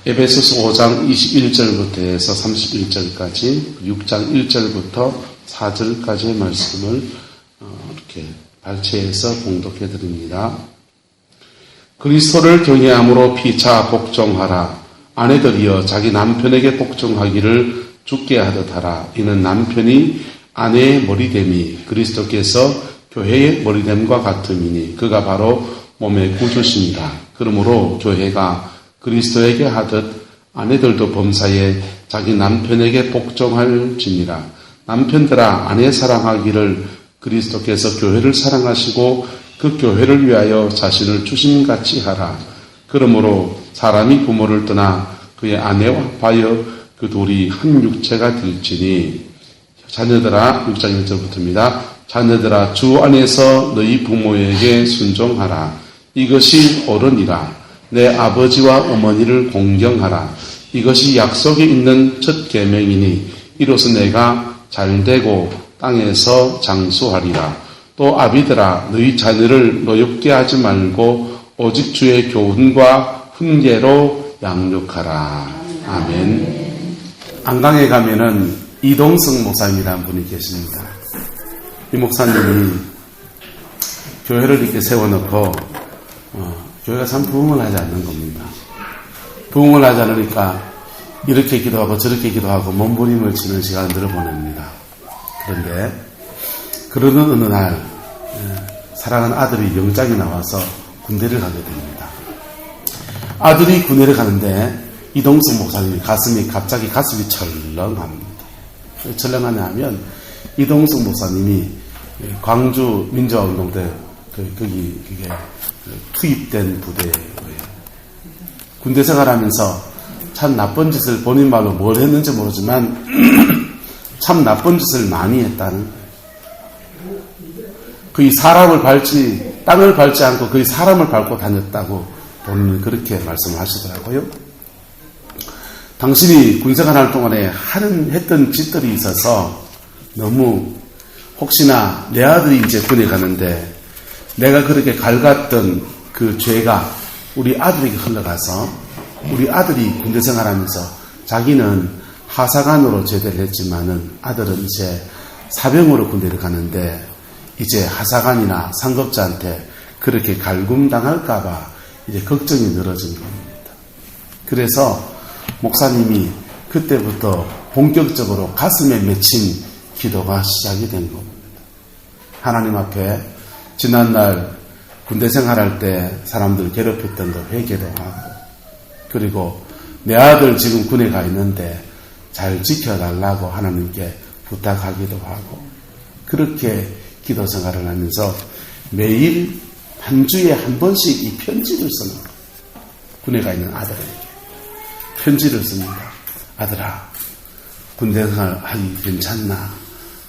에베소서 5장 21절부터 해서 31절까지 6장 1절부터 4절까지의 말씀을 이렇게 발췌해서 봉독해 드립니다. 그리스도를 경외함으로 피차 복종하라. 아내들이여 자기 남편에게 복종하기를 주께 하듯 하라. 이는 남편이 아내의 머리됨이 그리스도께서 교회의 머리됨과 같음이니 그가 바로 몸의 구주시니라. 그러므로 교회가 그리스도에게 하듯 아내들도 범사에 자기 남편에게 복종할지니라. 남편들아 아내 사랑하기를 그리스도께서 교회를 사랑하시고 그 교회를 위하여 자신을 주심같이 하라. 그러므로 사람이 부모를 떠나 그의 아내와 합하여 그 둘이 한 육체가 될지니 자녀들아 6장 1절부터입니다. 자녀들아 주 안에서 너희 부모에게 순종하라. 이것이 옳으니라. 내 아버지와 어머니를 공경하라. 이것이 약속이 있는 첫 계명이니 이로써 내가 잘되고 땅에서 장수하리라. 또 아비들아 너희 자녀를 노엽게 하지 말고 오직 주의 교훈과 훈계로 양육하라. 아멘. 안강에 가면은 이동성 목사님이라는 분이 계십니다. 이 목사님이 교회를 이렇게 세워놓고 교회가 참 부흥을 하지 않는 겁니다. 부흥을 하지 않으니까 이렇게 기도하고 저렇게 기도하고 몸부림을 치는 시간들을 보냅니다. 그런데 그러는 어느 날 사랑하는 아들이 영장이 나와서 군대를 가게 됩니다. 아들이 군대를 가는데 이동수 목사님이 갑자기 가슴이 철렁합니다. 철렁하냐 하면 이동수 목사님이 광주 민주화운동 때 거기 투입된 부대예요. 군대 생활하면서 참 나쁜 짓을 본인 말로 뭘 했는지 모르지만 참 나쁜 짓을 많이 했다는 거의 땅을 밟지 않고 거의 사람을 밟고 다녔다고 본인은 그렇게 말씀하시더라고요. 당신이 군생활할 동안에 했던 짓들이 있어서 너무 혹시나 내 아들이 이제 군에 가는데 내가 그렇게 갈갔던 그 죄가 우리 아들에게 흘러가서 우리 아들이 군대 생활하면서 자기는 하사관으로 제대를 했지만은 아들은 이제 사병으로 군대를 가는데 이제 하사관이나 상급자한테 그렇게 갈굼당할까봐 이제 걱정이 늘어진 겁니다. 그래서 목사님이 그때부터 본격적으로 가슴에 맺힌 기도가 시작이 된 겁니다. 하나님 앞에 지난날 군대 생활할 때 사람들 괴롭혔던 거 회개도 하고 그리고 내 아들 지금 군에 가 있는데 잘 지켜달라고 하나님께 부탁하기도 하고 그렇게 기도 생활을 하면서 매일 한 주에 한 번씩 이 편지를 쓰는 거예요. 군에 가 있는 아들에게 편지를 씁니다. 아들아 군대 생활하기 괜찮나?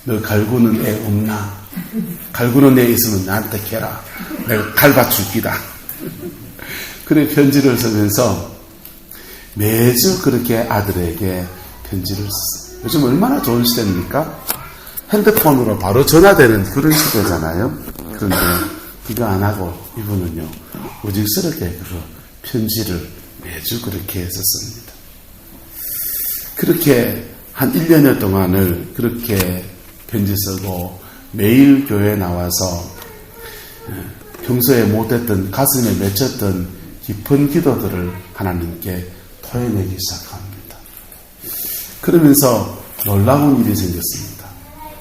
너 갈구는 애 없나? 갈구는 애 있으면 나한테 캐라. 내가 갈바줄 기다. 그래 편지를 쓰면서 매주 그렇게 아들에게 편지를 썼어요. 요즘 얼마나 좋은 시대입니까? 핸드폰으로 바로 전화되는 그런 시대잖아요. 그런데 그거 안 하고 이분은요 오직스럽게 그 편지를 매주 그렇게 썼습니다. 그렇게 한 1년여 동안을 그렇게 편지 쓰고 매일 교회에 나와서 평소에 못했던 가슴에 맺혔던 깊은 기도들을 하나님께 토해내기 시작합니다. 그러면서 놀라운 일이 생겼습니다.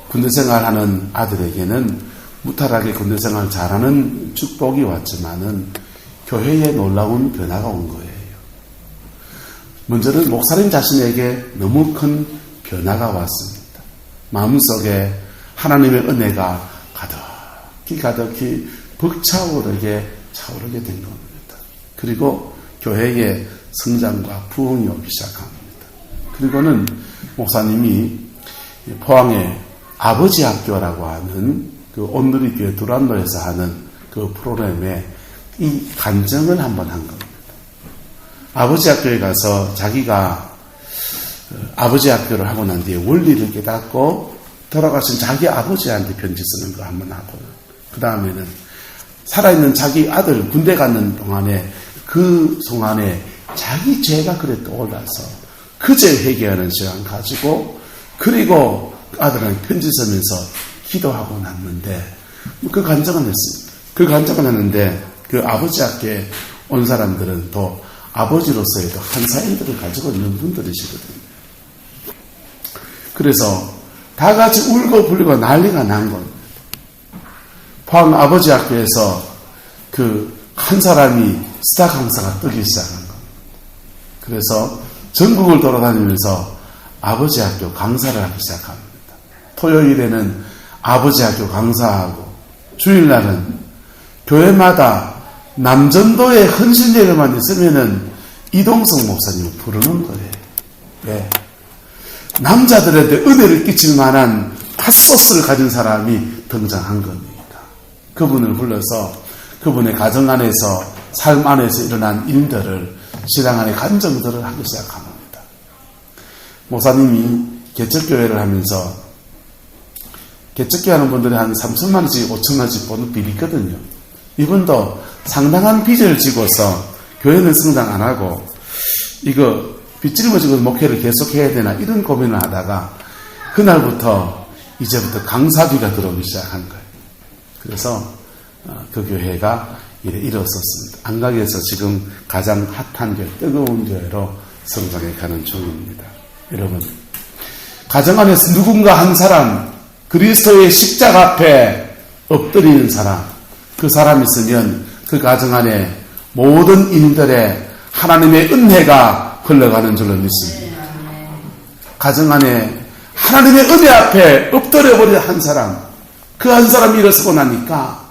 군대 생활하는 아들에게는 무탈하게 군대 생활 잘하는 축복이 왔지만은 교회에 놀라운 변화가 온 거예요. 먼저는 목사님 자신에게 너무 큰 변화가 왔습니다. 마음속에 하나님의 은혜가 가득히 벅차오르게 차오르게 된 겁니다. 그리고 교회의 성장과 부흥이 오기 시작합니다. 그리고는 목사님이 포항의 아버지 학교라고 하는 그 온누리교회 두란노에서 하는 그 프로그램에 이 간증을 한번 한 겁니다. 아버지 학교에 가서 자기가 아버지 학교를 하고 난 뒤에 원리를 깨닫고 돌아가신 자기 아버지한테 편지 쓰는 거 한번 하고 그 다음에는 살아있는 자기 아들 군대 가는 동안에 그 송안에 자기 죄가 그래 떠올라서 그제 회개하는 시간 가지고 그리고 아들한테 편지 쓰면서 기도하고 났는데 그 간증은 했습니다. 그 간증은 했는데 그 아버지 학교에 온 사람들은 또 아버지로서의 한 사인들을 가지고 있는 분들이시거든요. 그래서 다 같이 울고 불리고 난리가 난 겁니다. 포항 아버지 학교에서 그 한 사람이 스타 강사가 뜨기 시작한 겁니다. 그래서 전국을 돌아다니면서 아버지 학교 강사를 하기 시작합니다. 토요일에는 아버지 학교 강사하고 주일날은 교회마다 남전도의 헌신예배만 있으면은 이동성 목사님을 부르는 거예요. 네. 남자들한테 은혜를 끼칠 만한 핫소스를 가진 사람이 등장한 겁니다. 그분을 불러서 그분의 가정 안에서 삶 안에서 일어난 일들을 신앙 안의 간증들을 하기 시작합니다. 목사님이 개척교회를 하면서 개척교회 하는 분들이 한 3천만 원씩 5천만 원씩 보는 빚이 있거든요. 이분도 상당한 빚을 지고서 교회는 성장 안 하고 이거 빚을 지고 목회를 계속해야 되나 이런 고민을 하다가 그날부터 이제부터 강사비가 들어오기 시작한 거예요. 그래서 그 교회가 일어섰습니다. 안각에서 지금 가장 핫한 교회, 뜨거운 교회로 성장해 가는 중입니다. 여러분, 가정 안에서 누군가 한 사람, 그리스도의 십자가 앞에 엎드리는 사람, 그 사람이 있으면 그 가정 안에 모든 인들의 하나님의 은혜가 흘러가는 줄로 믿습니다. 가정 안에 하나님의 은혜 앞에 엎드려버린 한 사람, 그 한 사람이 일어서고 나니까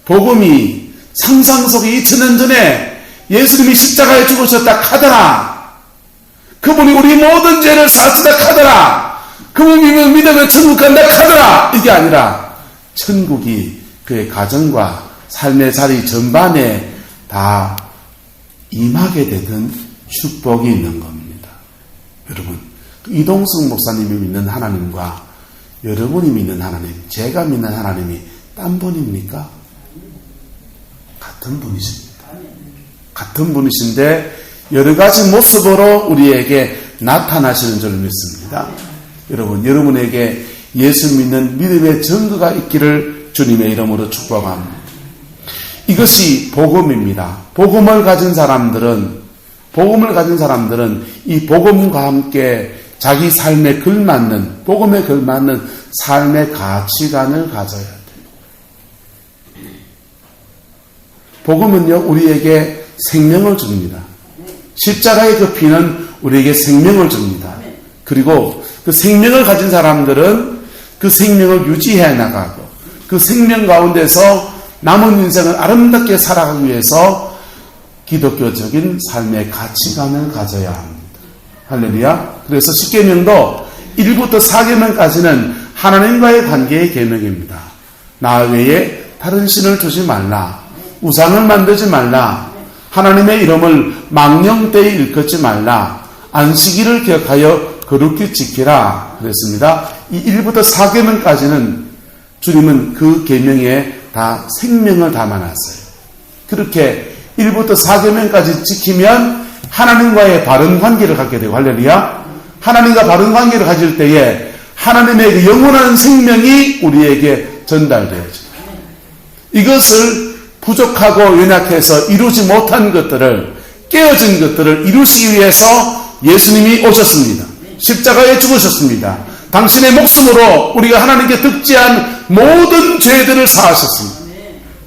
복음이 상상 속에 2000년 전에 예수님이 십자가에 죽으셨다 하더라. 그분이 우리 모든 죄를 사시다 하더라. 그분이 믿으면 천국 간다 하더라. 이게 아니라 천국이 그의 가정과 삶의 자리 전반에 다 임하게 되던 축복이 있는 겁니다. 여러분, 이동숙 목사님이 믿는 하나님과 여러분이 믿는 하나님, 제가 믿는 하나님이 딴 분입니까? 같은 분이십니다. 같은 분이신데 여러 가지 모습으로 우리에게 나타나시는 줄 믿습니다. 여러분, 여러분에게 예수 믿는 믿음의 증거가 있기를 주님의 이름으로 축복합니다. 이것이 복음입니다. 복음을 가진 사람들은 이 복음과 함께 자기 삶에 걸맞는, 복음에 걸맞는 삶의 가치관을 가져야 돼요. 복음은요, 우리에게 생명을 줍니다. 십자가의 그 피는 우리에게 생명을 줍니다. 그리고 그 생명을 가진 사람들은 그 생명을 유지해 나가고 그 생명 가운데서 남은 인생을 아름답게 살아가기 위해서 기독교적인 삶의 가치관을 가져야 합니다. 할렐루야. 그래서 십계명도 1부터 4계명까지는 하나님과의 관계의 계명입니다. 나 외에 다른 신을 두지 말라. 우상을 만들지 말라. 하나님의 이름을 망령되이 일컫지 말라. 안식일을 기억하여 거룩히 지키라. 그랬습니다. 이 1부터 4계명까지는 주님은 그 계명에 다 생명을 담아놨어요. 그렇게 1부터 4계명까지 지키면 하나님과의 바른 관계를 갖게 되고, 할렐루야. 하나님과 바른 관계를 가질 때에 하나님의 영원한 생명이 우리에게 전달되어져요. 이것을 부족하고 연약해서 이루지 못한 것들을, 깨어진 것들을 이루시기 위해서 예수님이 오셨습니다. 십자가에 죽으셨습니다. 당신의 목숨으로 우리가 하나님께 득지한 모든 죄들을 사하셨습니다.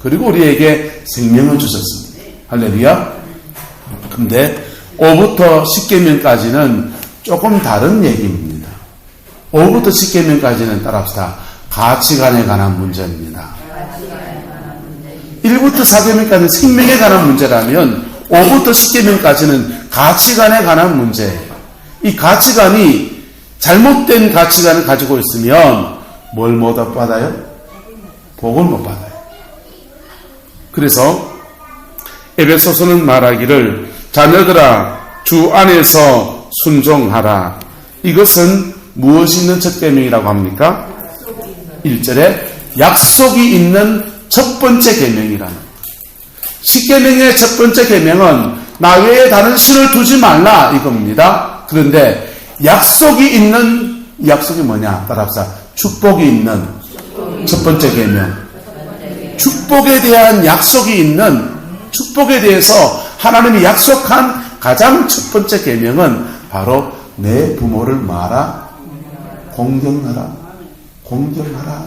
그리고 우리에게 생명을 주셨습니다. 할렐루야. 근데 5부터 10계명까지는 조금 다른 얘기입니다. 5부터 10계명까지는 따라합시다. 가치관에 관한 문제입니다. 1부터 4계명까지는 생명에 관한 문제라면 5부터 10계명까지는 가치관에 관한 문제예요. 이 가치관이 잘못된 가치관을 가지고 있으면 뭘 못 받아요? 복을 못 받아요. 그래서 에베소서는 말하기를 자녀들아 주 안에서 순종하라. 이것은 무엇이 있는 첫 계명이라고 합니까? 1절에 약속이 있는 첫 번째 계명이라는. 10계명의 첫 번째 계명은 나 외에 다른 신을 두지 말라 이겁니다. 그런데 약속이 있는, 약속이 뭐냐? 따라합시다. 축복이 있는 첫 번째 계명. 축복에 대한 약속이 있는, 축복에 대해서 하나님이 약속한 가장 첫 번째 계명은 바로 내 부모를 마라, 공경하라, 공경하라.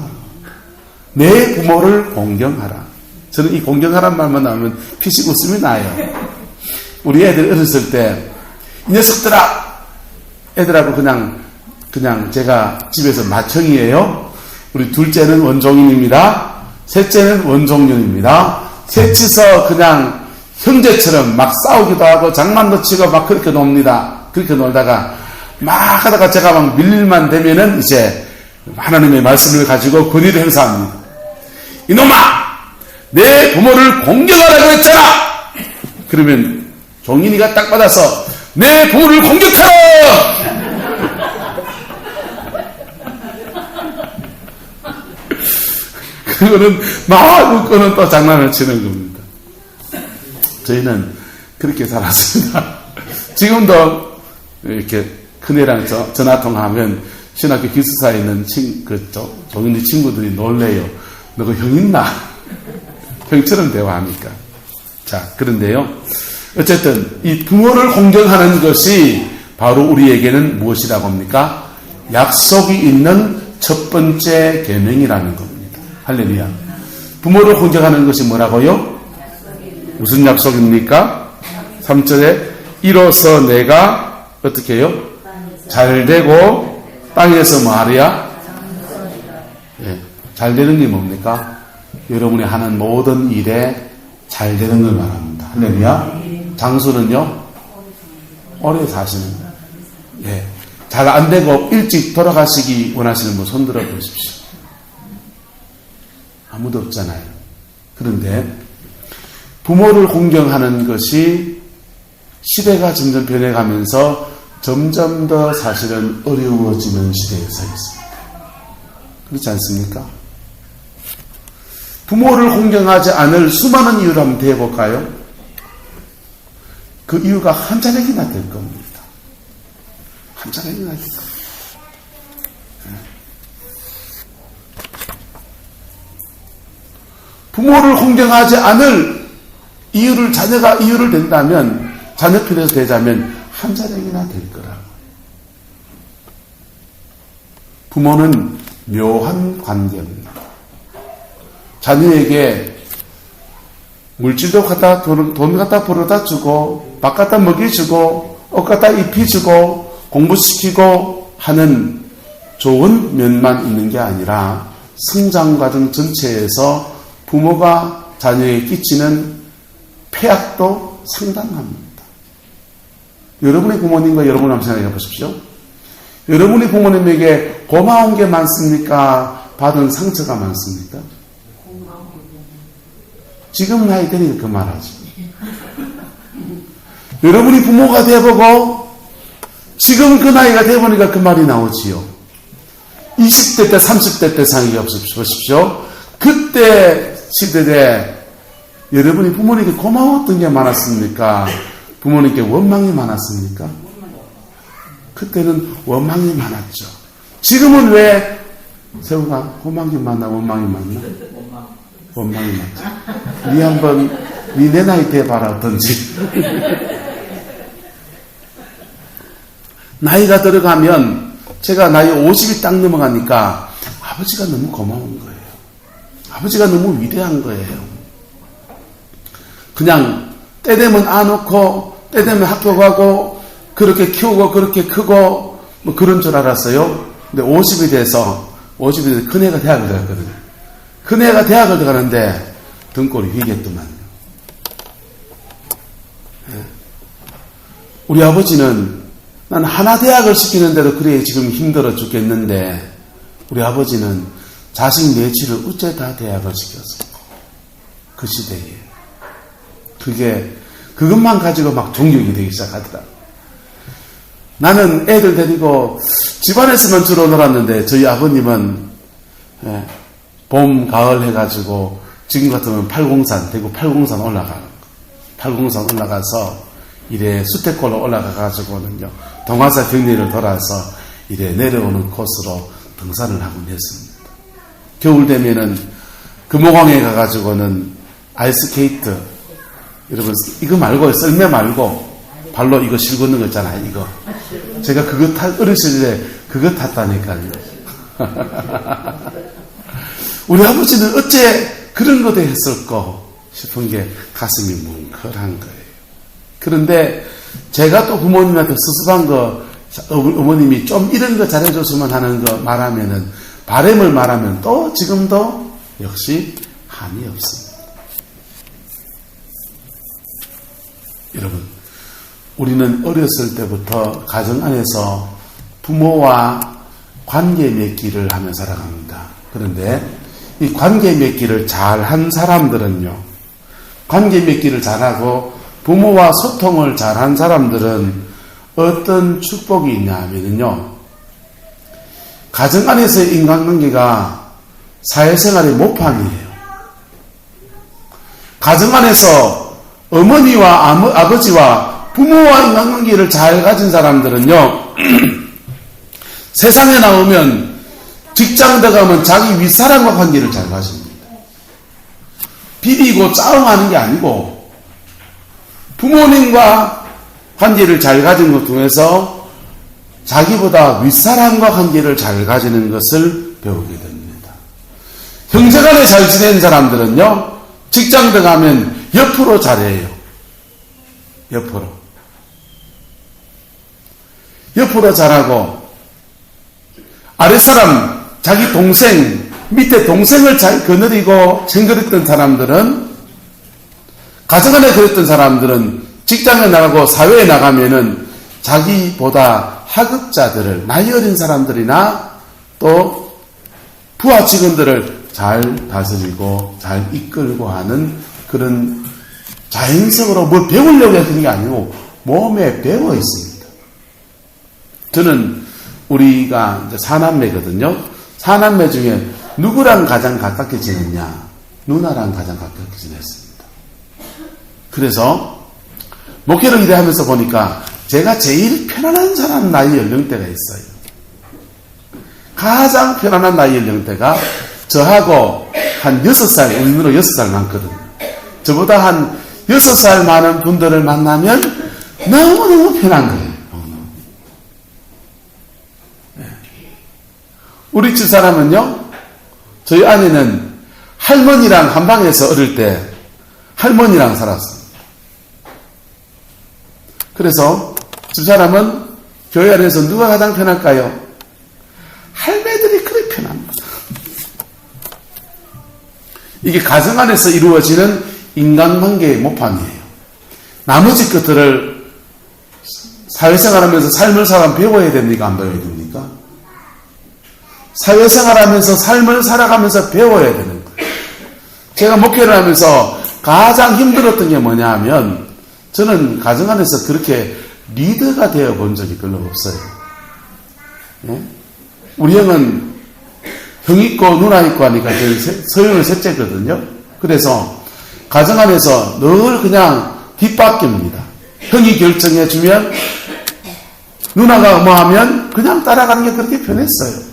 내 부모를 공경하라. 저는 이 공경하라는 말만 나오면 피식 웃음이 나요. 우리 애들 어렸을 때 이 녀석들아, 애들하고 그냥 제가 집에서 맏형이에요. 우리 둘째는 원종인입니다. 셋째는 원종윤입니다. 셋이서 그냥 형제처럼 막 싸우기도 하고 장난도 치고 막 그렇게 놉니다. 그렇게 놀다가 막 하다가 제가 막 밀릴만 되면은 이제 하나님의 말씀을 가지고 권위를 행사합니다. 이놈아! 내 부모를 공경하라고 했잖아! 그러면 종인이가 딱 받아서 내 부모를 공격하라! 그거는 막 웃고는 또 장난을 치는 겁니다. 저희는 그렇게 살았습니다. 지금도 이렇게 큰애랑 전화통화하면 신학교 기숙사에 있는 종인이 친구들이 놀래요. 너가 형 있나? 형처럼 대화하니까. 자, 그런데요. 어쨌든 이 부모를 공경하는 것이 바로 우리에게는 무엇이라고 합니까? 약속이 있는 첫 번째 계명이라는 겁니다. 할렐루야. 부모를 공경하는 것이 뭐라고요? 무슨 약속입니까? 3절에 이로써 내가 어떻게 해요? 잘되고 땅에서 뭐하랴? 예, 잘되는 게 뭡니까? 여러분이 하는 모든 일에 잘되는 걸 말합니다. 할렐루야. 장수는요? 오래 사시는 거예요. 예, 잘 안 되고 일찍 돌아가시기 원하시는 분 손 들어 보십시오. 아무도 없잖아요. 그런데 부모를 공경하는 것이 시대가 점점 변해가면서 점점 더 사실은 어려워지는 시대에 서 있습니다. 그렇지 않습니까? 부모를 공경하지 않을 수많은 이유를 한번 대해볼까요? 그 이유가 한 자락이나 될 겁니다. 한 자락이나 될 겁니다. 부모를 공경하지 않을 이유를 자녀가 이유를 댄다면, 자녀 편에서 되자면 한 자락이나 될 거라고. 부모는 묘한 관계입니다. 자녀에게 물질도 돈 갖다 벌어다 주고, 밥 갖다 먹여주고, 옷 갖다 입혀주고, 공부시키고 하는 좋은 면만 있는 게 아니라 성장 과정 전체에서 부모가 자녀에게 끼치는 폐악도 상당합니다. 여러분의 부모님과 여러분 한번 생각해 보십시오. 여러분의 부모님에게 고마운 게 많습니까? 받은 상처가 많습니까? 지금 나이 되니까 그 말하지. 여러분이 부모가 돼보고 지금 그 나이가 돼보니까 그 말이 나오지요. 20대 때 30대 때 생각해 보십시오. 그때 시대에 여러분이 부모님께 고마웠던 게 많았습니까? 부모님께 원망이 많았습니까? 그때는 원망이 많았죠. 지금은 왜 세우가 고마움이 많나 원망이 많나? 원망이 많죠. 니 한번 니 내 나이 때 봐라 어떤지. 나이가 들어가면 제가 나이 50이 딱 넘어가니까 아버지가 너무 고마운 거예요. 아버지가 너무 위대한 거예요. 그냥 때 되면 안 놓고 때 되면 학교 가고 그렇게 키우고 그렇게 크고 뭐 그런 줄 알았어요. 근데 50이 돼서 큰애가 대학을 들어갔거든요. 큰애가 대학을 들어가는데 등골이 휘겠더만요. 우리 아버지는 난 하나 대학을 시키는데도 그래 지금 힘들어 죽겠는데 우리 아버지는 자식 내치를 어째 다 대학을 시켰어. 그 시대에. 그것만 가지고 막 존경이 되기 시작하더라. 나는 애들 데리고 집안에서만 주로 놀았는데 저희 아버님은 봄, 가을 해가지고 지금 같으면 팔공산, 대구 팔공산 올라가서 이래 수태골로 올라가가지고는요, 동화사 경리를 돌아서 이래 내려오는 코스로 등산을 하곤 했습니다. 겨울 되면은 금호강에 가가지고는 아이스케이트, 여러분, 이거 말고, 썰매 말고, 발로 이거 실 걷는 거 있잖아요, 이거. 제가 어렸을 때 그거 탔다니까요. 우리 아버지는 어째 그런 거대 했을까 싶은 게 가슴이 뭉클한 거예요. 그런데 제가 또 부모님한테 수습한 거, 어머님이 좀 이런 거 잘해줬으면 하는 거 말하면은, 바람을 말하면 또 지금도 역시 한이 없습니다. 여러분, 우리는 어렸을 때부터 가정 안에서 부모와 관계 맺기를 하며 살아갑니다. 그런데 이 관계 맺기를 잘한 사람들은요, 관계 맺기를 잘하고 부모와 소통을 잘한 사람들은 어떤 축복이 있냐 하면요, 가정 안에서의 인간관계가 사회생활의 모판이에요. 가정 안에서 어머니와 아버지와 부모와 인간관계를 잘 가진 사람들은요, 세상에 나오면 직장 들어가면 자기 윗사람과 관계를 잘 가집니다. 비비고 싸움하는 게 아니고 부모님과 관계를 잘 가진 것 중에서 자기보다 윗사람과 관계를 잘 가지는 것을 배우게 됩니다. 형제간에 잘 지낸 사람들은요, 직장 들어가면 옆으로 잘해요. 옆으로 잘하고, 아랫사람, 자기 동생, 밑에 동생을 잘 거느리고 챙겨렸던 사람들은, 가정 안에 그랬던 사람들은 직장에 나가고 사회에 나가면은 자기보다 하급자들을, 나이 어린 사람들이나 또 부하 직원들을 잘 다스리고 잘 이끌고 하는 그런 자연적으로 뭘 배우려고 하는 게 아니고 몸에 배어 있습니다. 저는 우리가 이제 사남매거든요. 사남매 중에 누구랑 가장 가깝게 지냈냐? 누나랑 가장 가깝게 지냈습니다. 그래서 목회를 일하면서 보니까 제가 제일 편안한 사람 나이 연령대가 있어요. 가장 편안한 나이 연령대가 저하고 한 6살, 우리 누나 6살 많거든요. 저보다 한 6살 많은 분들을 만나면 너무너무 편한 거예요. 우리 집 사람은요, 저희 아내는 할머니랑 한 방에서 어릴 때 할머니랑 살았습니다. 그래서 집 사람은 교회 안에서 누가 가장 편할까요? 할매들이 그래 편합니다. 이게 가정 안에서 이루어지는 인간관계의 모판이에요. 나머지 것들을 사회생활하면서 삶을 살아 배워야 됩니까? 안 배워야 됩니까? 사회생활하면서 삶을 살아가면서 배워야 되는 거예요. 제가 목회를 하면서 가장 힘들었던 게 뭐냐 하면, 저는 가정 안에서 그렇게 리더가 되어 본 적이 별로 없어요. 예? 우리 형은 형 있고 누나 있고 하니까 저희 서형은 셋째거든요. 그래서 가정 안에서 늘 그냥 뒷바퀴입니다. 형이 결정해주면, 누나가 뭐 하면 그냥 따라가는 게 그렇게 편했어요.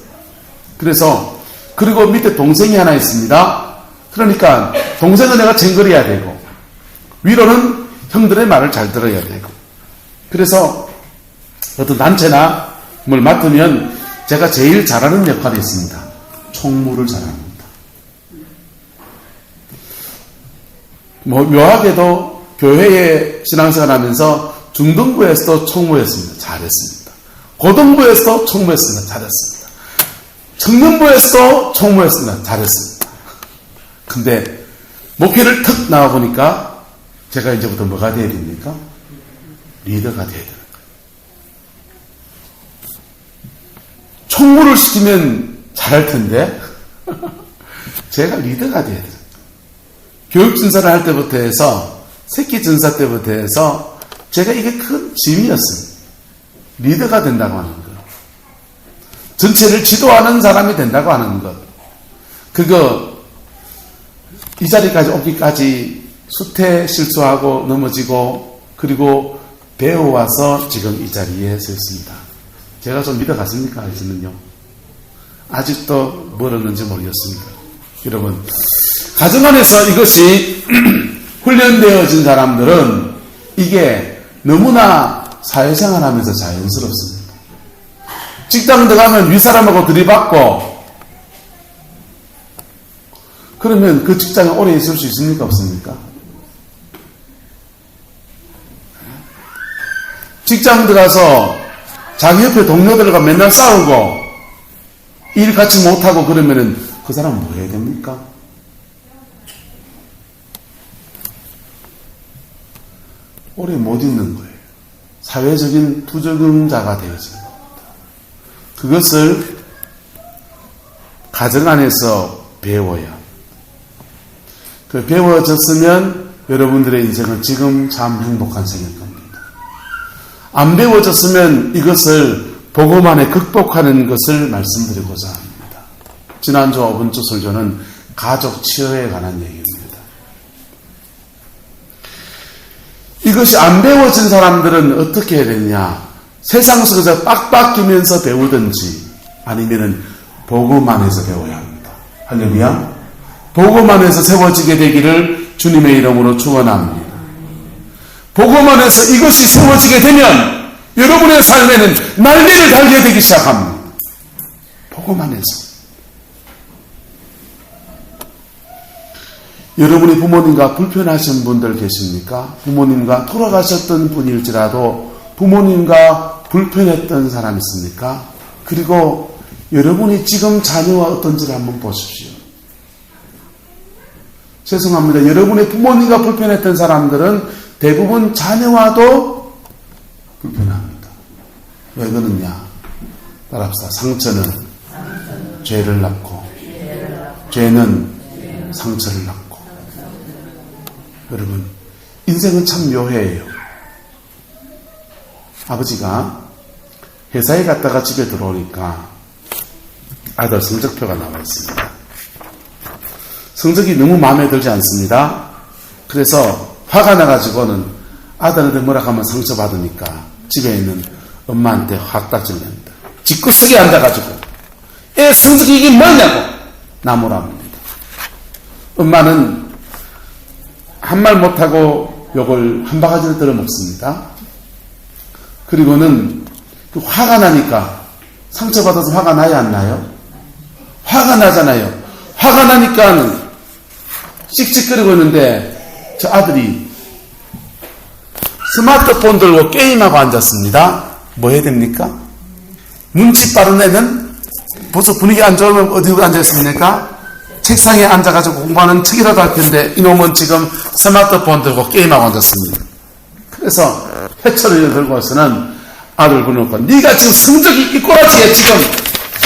그래서, 그리고 밑에 동생이 하나 있습니다. 그러니까 동생은 내가 쟁거려야 되고, 위로는 형들의 말을 잘 들어야 되고, 그래서 어떤 단체나 뭘 맡으면 제가 제일 잘하는 역할이 있습니다. 총무를 잘합니다. 묘하게도 교회에 신앙생활 하면서 중등부에서도 총무했습니다. 잘했습니다. 고등부에서도 총무했습니다. 잘했습니다. 청년부에서도 총무했습니다. 잘했습니다. 근데 목회를 턱 나와보니까 제가 이제부터 뭐가 돼야 됩니까? 리더가 돼야 되는 거예요. 총무를 시키면 잘할 텐데 제가 리더가 돼야 돼요. 교육전사를 할 때부터 해서 새끼전사 때부터 해서 제가 이게 큰 짐이었습니다. 리더가 된다고 하는 것, 전체를 지도하는 사람이 된다고 하는 것, 그거 이 자리까지 오기까지 수태 실수하고 넘어지고, 그리고 배워와서 지금 이 자리에 서 있습니다. 제가 좀 믿어갔습니까? 이제는요. 아직도 멀었는지 모르겠습니다. 여러분, 가정 안에서 이것이 훈련되어진 사람들은 이게 너무나 사회생활 하면서 자연스럽습니다. 직장 들어가면 윗사람하고 들이받고, 그러면 그 직장에 오래 있을 수 있습니까? 없습니까? 직장 들어가서 자기 옆에 동료들과 맨날 싸우고 일 같이 못하고 그러면은 그 사람 뭐 해야 됩니까? 오래 못 있는 거예요. 사회적인 부적응자가 되어지는 겁니다. 그것을 가정 안에서 배워야. 그 배워졌으면 여러분들의 인생은 지금 참 행복한 생일 겁니다. 안 배워졌으면 이것을 보고만에 극복하는 것을 말씀드리고자 합니다. 지난주 5번주 설교는 가족 치유에 관한 얘기입니다. 이것이 안 배워진 사람들은 어떻게 해야 되냐? 세상 속에서 빡빡 끼면서 배우든지 아니면은 보고만 해서 배워야 합니다. 할렐루야. 보고만 해서 세워지게 되기를 주님의 이름으로 축원합니다. 보고만 해서 이것이 세워지게 되면 여러분의 삶에는 날개를 달게 되기 시작합니다. 보고만 해서. 여러분이 부모님과 불편하신 분들 계십니까? 부모님과 돌아가셨던 분일지라도 부모님과 불편했던 사람 있습니까? 그리고 여러분이 지금 자녀와 어떤지를 한번 보십시오. 죄송합니다. 여러분의 부모님과 불편했던 사람들은 대부분 자녀와도 불편합니다. 왜 그러냐? 따라합시다. 상처는 죄를 낳고 죄는 상처를 낳고. 여러분, 인생은 참 묘해요. 아버지가 회사에 갔다가 집에 들어오니까 아들 성적표가 나와 있습니다. 성적이 너무 마음에 들지 않습니다. 그래서 화가 나가지고는 아들한테 뭐라 하면 상처받으니까 집에 있는 엄마한테 확 딱질 냅니다. 짓궂게 앉아가지고 애 성적이 이게 뭐냐고 나무랍니다. 엄마는 한 말 못하고 욕을 한 바가지를 들어먹습니다. 그리고는 그 화가 나니까 상처받아서 화가 나요 안 나요? 화가 나잖아요. 화가 나니까 씩씩거리고 있는데 저 아들이 스마트폰 들고 게임하고 앉았습니다. 뭐 해야 됩니까? 눈치 빠른 애는 벌써 분위기 안 좋으면 어디 앉아있습니까? 책상에 앉아가지고 공부하는 척이라도 할 텐데 이놈은 지금 스마트폰 들고 게임하고 앉았습니다. 그래서 회초리를 들고서는 아들 불러놓고 네가 지금 성적이 이 꼬라지에 지금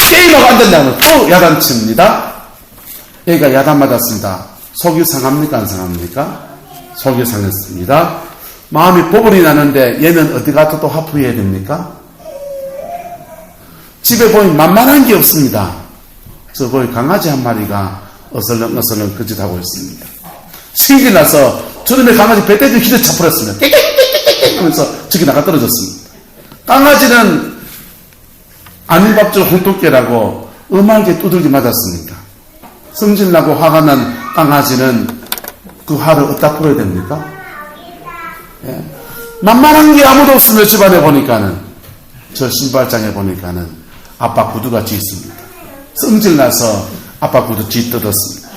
게임하고 앉았냐고 또 야단칩니다. 얘가 야단 맞았습니다. 속이 상합니까 안 상합니까? 속이 상했습니다. 마음이 보분이 나는데 얘는 어디 가서 또 화풀이해야 됩니까? 집에 보면 만만한 게 없습니다. 저 거기 강아지 한 마리가 어슬렁어슬렁 거짓하고 있습니다. 생기 나서 저놈의 강아지 배때기 휘려 차버렸습니다. 깨깨깨깨깨 하면서 저기 나가 떨어졌습니다. 강아지는 안일밥줄 홍토깨라고 음하게 두들기 맞았습니다. 성질나고 화가 난 강아지는 그 화를 어디다 풀어야 됩니까? 예. 만만한 게 아무도 없으면 집안에 보니까는 저 신발장에 보니까는 아빠 구두가 짖습니다. 성질나서 아빠 구두 짖뜯었습니다.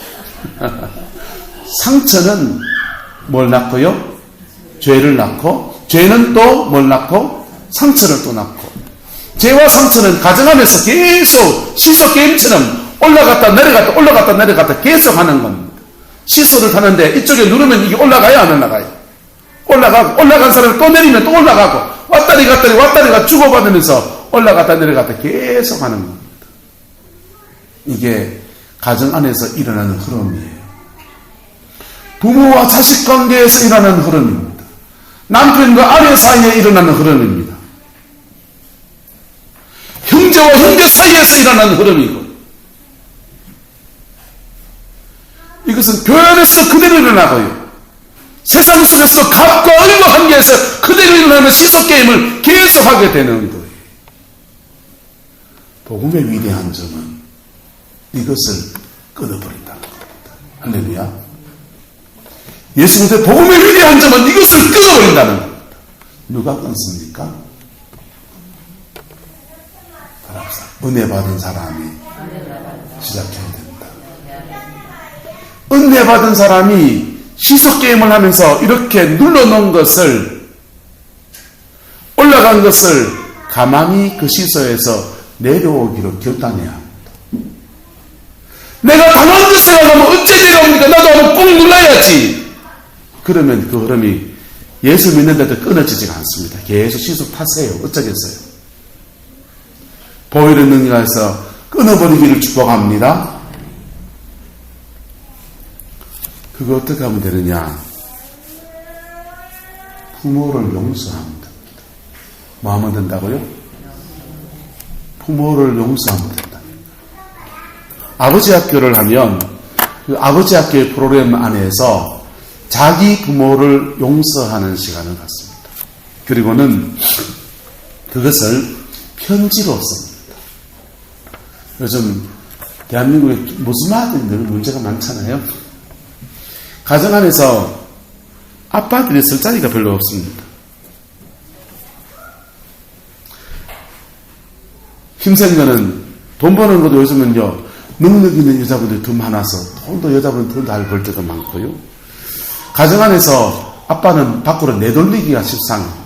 상처는 뭘 낳고요? 죄를 낳고 죄는 또 뭘 낳고? 상처를 또 낳고 죄와 상처는 가정하면서 계속 시소 게임처럼 올라갔다 내려갔다 올라갔다 내려갔다 계속 하는 겁니다. 시소를 타는데 이쪽에 누르면 이게 올라가요 안 올라가요? 올라가고 올라간 사람을 또 내리면 또 올라가고 왔다리 갔다리 왔다리가 주고받으면서 올라갔다 내려갔다 계속 하는 겁니다. 이게 가정 안에서 일어나는 흐름이에요. 부모와 자식 관계에서 일어나는 흐름입니다. 남편과 아내 사이에 일어나는 흐름입니다. 형제와 형제 사이에서 일어나는 흐름이고 이것은 교회 안에서 그대로 일어나고요. 세상 속에서도 갑과 을과 관계에서 그대로 일어나는 시속게임을 계속하게 되는 거예요. 복음의 위대한 점은 이것을 끊어버린다는 겁니다. 할렐루야. 예수 그리스도의 복음의 위대한 점은 이것을 끊어버린다는 겁니다. 누가 끊습니까? 은혜 받은 사람이 시작해야 된다. 은혜 받은 사람이 시속게임을 하면서 이렇게 눌러놓은 것을, 올라간 것을 가만히 그 시소에서 내려오기로 결단해야 합니다. 내가 당한 것에 가면 어째 내려옵니까? 나도 한번 꾹 눌러야지. 그러면 그 흐름이 예수 믿는데도 끊어지지가 않습니다. 계속 시속 타세요. 어쩌겠어요? 보혈의 능력에서 끊어버리기를 축복합니다. 그거 어떻게 하면 되느냐? 부모를 용서하면 됩니다. 뭐 하면 된다고요? 부모를 용서하면 된다. 아버지 학교를 하면 그 아버지 학교의 프로그램 안에서 자기 부모를 용서하는 시간을 갖습니다. 그리고는 그것을 편지로 씁니다. 요즘 대한민국에 무슨 말들이 늘 문제가 많잖아요. 가정 안에서 아빠들이 쓸 자리가 별로 없습니다. 힘센 거는 돈 버는 것도 요즘은요, 능력 있는 여자분들이 더 많아서 돈도 여자분은 더 잘 벌 때가 많고요. 가정 안에서 아빠는 밖으로 내돌리기가 십상입니다.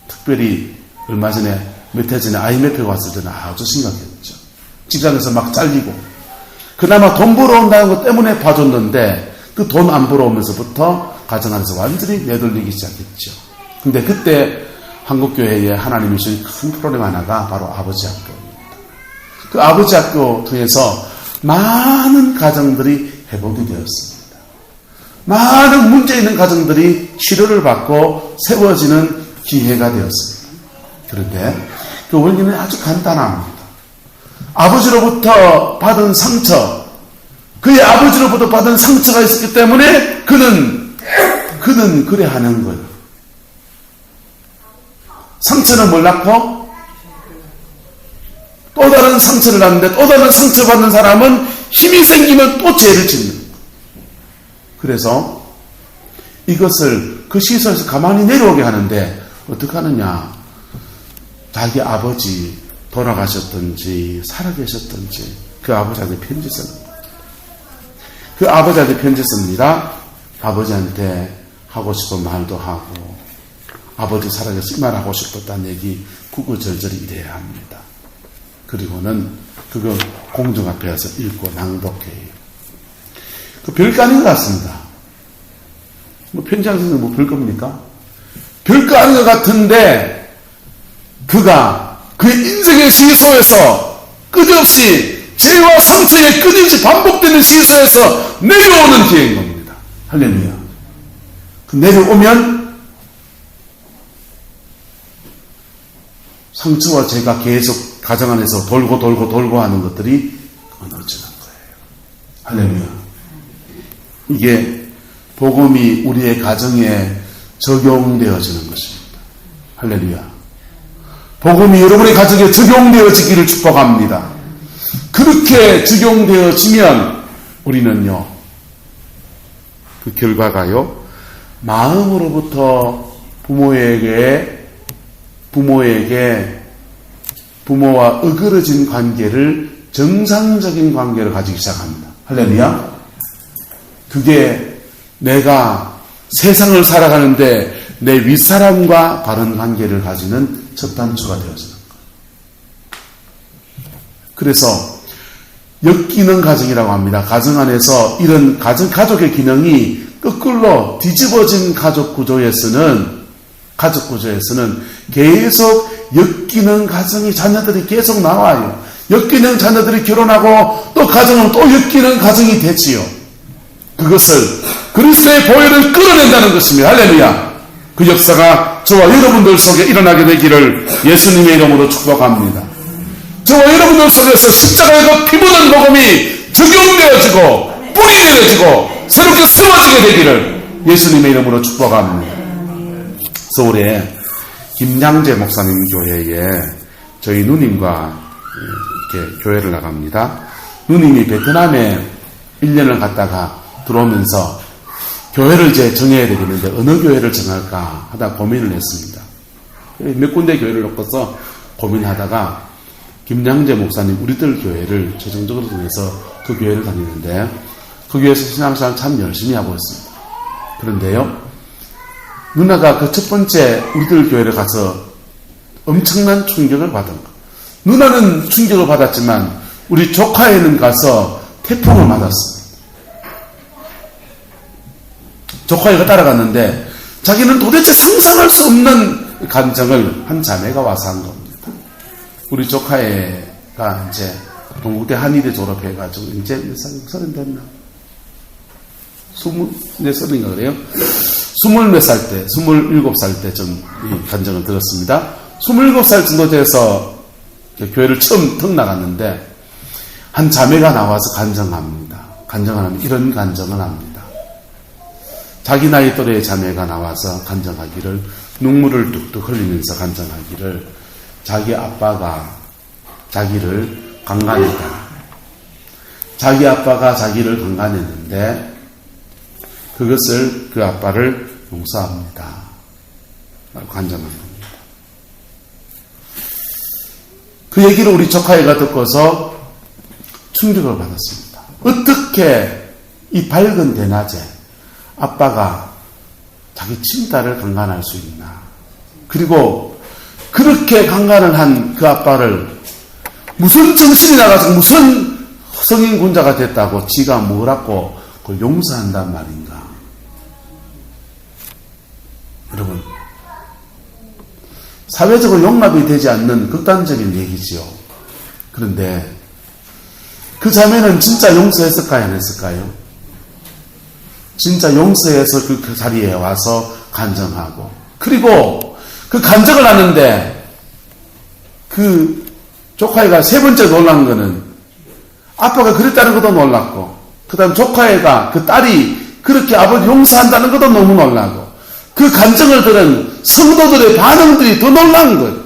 특별히 얼마 전에 몇 해 전에 IMF에 왔을 때는 아주 심각했죠. 직장에서 막 잘리고 그나마 돈 벌어온다는 것 때문에 봐줬는데 그 돈 안 벌어오면서부터 가정 안에서 완전히 내돌리기 시작했죠. 근데 그때 한국교회에 하나님이 주신 큰 프로그램 하나가 바로 아버지 학교입니다. 그 아버지 학교 통해서 많은 가정들이 회복이 되었습니다. 많은 문제 있는 가정들이 치료를 받고 세워지는 기회가 되었습니다. 그런데 그 원인은 아주 간단합니다. 아버지로부터 받은 상처, 그의 아버지로부터 받은 상처가 있었기 때문에 그는 그래 하는 거예요. 상처는 뭘 낳고 또 다른 상처를 낳는데 또 다른 상처받는 사람은 힘이 생기면 또 죄를 짓는 거예요. 그래서 이것을 그 시설에서 가만히 내려오게 하는데 어떻게 하느냐? 자기 아버지 돌아가셨든지 살아계셨든지 그 아버지한테 편지 씁니다. 그 아버지한테 편지 씁니다. 아버지한테 하고 싶은 말도 하고 아버지 살아계셔서 이 말 하고 싶었다는 얘기 구구절절히 이래야 합니다. 그리고는 그거 공중 앞에서 읽고 낭독해요. 그 별거 아닌 것 같습니다. 뭐 편지하는 선생님 뭐 별거 겁니까? 별거 아닌 것 같은데 그가 그의 인생의 시소에서 끝없이 죄와 상처에 끊임없이 반복되는 시소에서 내려오는 기회인 겁니다. 할렐루야. 그 내려오면 상처와 죄가 계속 가정 안에서 돌고 하는 것들이 끊어지는 거예요. 할렐루야. 이게 복음이 우리의 가정에 적용되어지는 것입니다. 할렐루야. 복음이 여러분의 가정에 적용되어지기를 축복합니다. 그렇게 적용되어지면 우리는요, 그 결과가요, 마음으로부터 부모와 어그러진 관계를 정상적인 관계로 가지기 시작합니다. 할렐루야. 그게 내가 세상을 살아가는데 내 윗사람과 바른 관계를 가지는 첫 단추가 되어지는 거예요. 그래서 역기능 가정이라고 합니다. 가정 안에서 이런 가족의 기능이 거꾸로 뒤집어진 가족 구조에서는 계속 역기능 가정이 자녀들이 계속 나와요. 역기능 자녀들이 결혼하고 또 가정은 또 역기능 가정이 되지요. 그것을 그리스도의 보혈을 끌어낸다는 것입니다. 할렐루야. 그 역사가 저와 여러분들 속에 일어나게 되기를 예수님의 이름으로 축복합니다. 저와 여러분들 속에서 십자가의 그 피묻은 복음이 적용되어지고 뿌리 내려지고 새롭게 세워지게 되기를 예수님의 이름으로 축복합니다. 서울에 김양재 목사님 교회에 저희 누님과 이렇게 교회를 나갑니다. 누님이 베트남에 1년을 갔다가 들어오면서 교회를 이제 정해야 되겠는데 어느 교회를 정할까 하다 고민을 했습니다. 몇 군데 교회를 놓고서 고민하다가 김양재 목사님 우리들 교회를 최종적으로 통해서 그 교회를 다니는데 그 교회에서 신앙생활 참 열심히 하고 있습니다. 그런데요, 누나가 그 첫 번째 우리들 교회를 가서 엄청난 충격을 받은 거. 누나는 충격을 받았지만 우리 조카에는 가서 태풍을 맞았습니다. 조카애가 따라갔는데 자기는 도대체 상상할 수 없는 감정을 한 자매가 와서 한 겁니다. 우리 조카애가 이제 동국대 한의대 졸업해가지고 이제 몇 살? 30 됐나? 24살인가 그래요? 20몇 살 때, 27살 때 좀 이 간증을 들었습니다. 27살 정도 돼서 교회를 처음 턱 나갔는데 한 자매가 나와서 간증합니다. 간증을 하면 이런 간증을 합니다. 자기 나이 또래의 자매가 나와서 간증하기를, 눈물을 뚝뚝 흘리면서 간증하기를, 자기 아빠가 자기를 강간했다. 자기 아빠가 자기를 강간했는데 그것을 그 아빠를 용서합니다. 라고 간증한 겁니다. 그 얘기를 우리 조카애가 듣고서 충격을 받았습니다. 어떻게 이 밝은 대낮에 아빠가 자기 친딸을 강간할 수 있나. 그리고 그렇게 강간을 한 그 아빠를 무슨 정신이 나가서 무슨 성인 군자가 됐다고 지가 뭐라고 그걸 용서한단 말인가. 여러분, 사회적으로 용납이 되지 않는 극단적인 얘기지요. 그런데 그 자매는 진짜 용서했을까요? 안 했을까요? 진짜 용서해서 그 자리에 와서 간증하고, 그리고 그 간증을 하는데 그 조카애가 세 번째 놀란 거는 아빠가 그랬다는 것도 놀랐고, 그 다음 조카애가 그 딸이 그렇게 아버지 용서한다는 것도 너무 놀라고, 그 간증을 들은 성도들의 반응들이 더 놀란 거예요.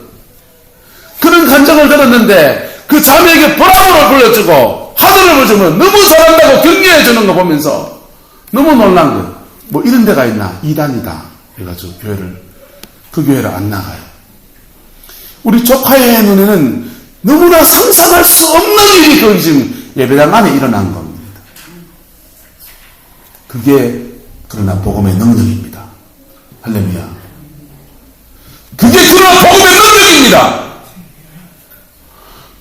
그런 간증을 들었는데 그 자매에게 브라보를 불러주고 하늘을 보여주면 너무 잘한다고 격려해 주는 거 보면서 너무 놀란 거예요. 뭐 이런 데가 있나? 이단이다 해가지고 그 교회를 안 나가요. 우리 조카의 눈에는 너무나 상상할 수 없는 일이 거기 지금 예배당 안에 일어난 겁니다. 그게 그러나 복음의 능력입니다. 할렐루야. 그게 그러나 복음의 능력입니다.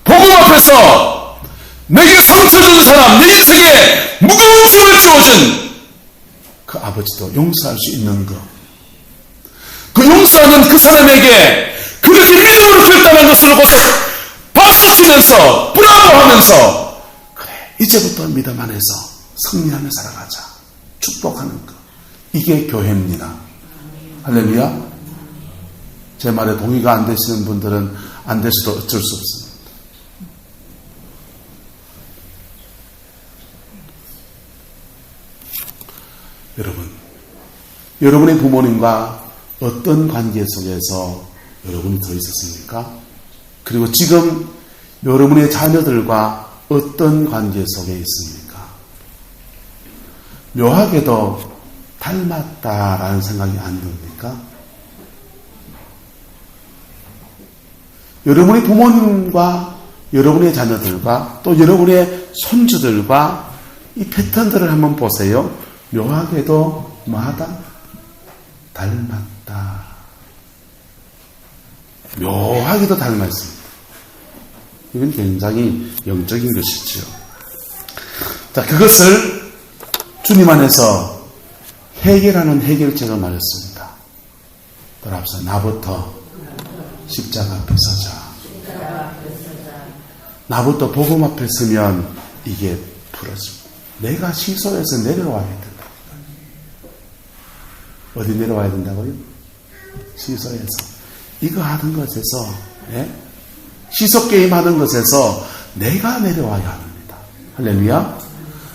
복음 앞에서 내게 상처 준 사람, 내 인생에 무거운 짐을 지어준 그 아버지도 용서할 수 있는 것. 그 용서하는 그 사람에게 그렇게 믿음으로 결단한 것을 보고 박수 치면서 브라보 하면서 그래, 이제부터 믿음 안에서 승리하며 살아가자. 축복하는 것. 이게 교회입니다. 할렐루야. 제 말에 동의가 안 되시는 분들은 안 되셔도 어쩔 수 없습니다. 여러분, 여러분의 부모님과 어떤 관계 속에서 여러분이 더 있었습니까? 그리고 지금 여러분의 자녀들과 어떤 관계 속에 있습니까? 묘하게도 닮았다라는 생각이 안 듭니까? 여러분의 부모님과 여러분의 자녀들과 또 여러분의 손주들과 이 패턴들을 한번 보세요. 묘하게도 뭐하다? 닮았다. 묘하게도 닮았습니다. 이건 굉장히 영적인 것이지요. 자, 그것을 주님 안에서 해결하는 해결책을 말했습니다. 따라합시다. 나부터 십자가 앞에 서자. 나부터 복음 앞에 서면 이게 풀어집니다. 내가 시소에서 내려와야 된다. 어디 내려와야 된다고요? 시소에서. 이거 하던 것에서, 시소 게임 하던 것에서 내가 내려와야 합니다. 할렐루야.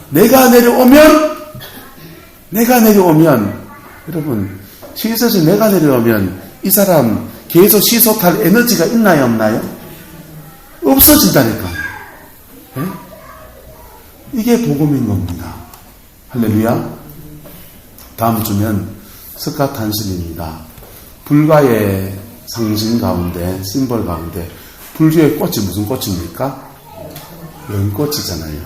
내가 내려오면 여러분, 시서지 내가 내려오면 이 사람 계속 시소탈 에너지가 있나요, 없나요? 없어진다니까. 네? 이게 복음인 겁니다. 할렐루야. 다음 주면 스카탄신입니다. 불가의 상징 가운데, 심벌 가운데 불교의 꽃이 무슨 꽃입니까? 연꽃이잖아요.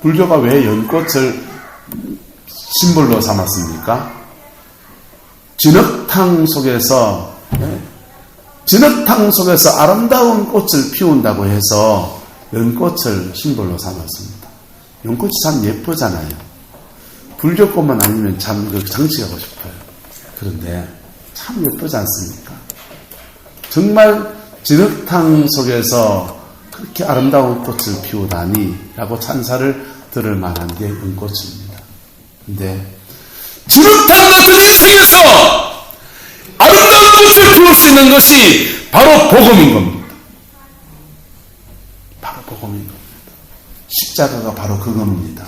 불교가 왜 연꽃을 심벌로 삼았습니까? 진흙탕 속에서 아름다운 꽃을 피운다고 해서 연꽃을 심벌로 삼았습니다. 연꽃이 참 예쁘잖아요. 불교꽃만 아니면 참 장식하고 싶어요. 그런데 참 예쁘지 않습니까? 정말 진흙탕 속에서 그렇게 아름다운 꽃을 피우다니 라고 찬사를 들을 만한 게 연꽃입니다. 근데 진흙탕 같은 인생에서 아름다운 꽃을 피울 수 있는 것이 바로 복음인 겁니다. 바로 복음인 겁니다. 십자가가 바로 그겁니다.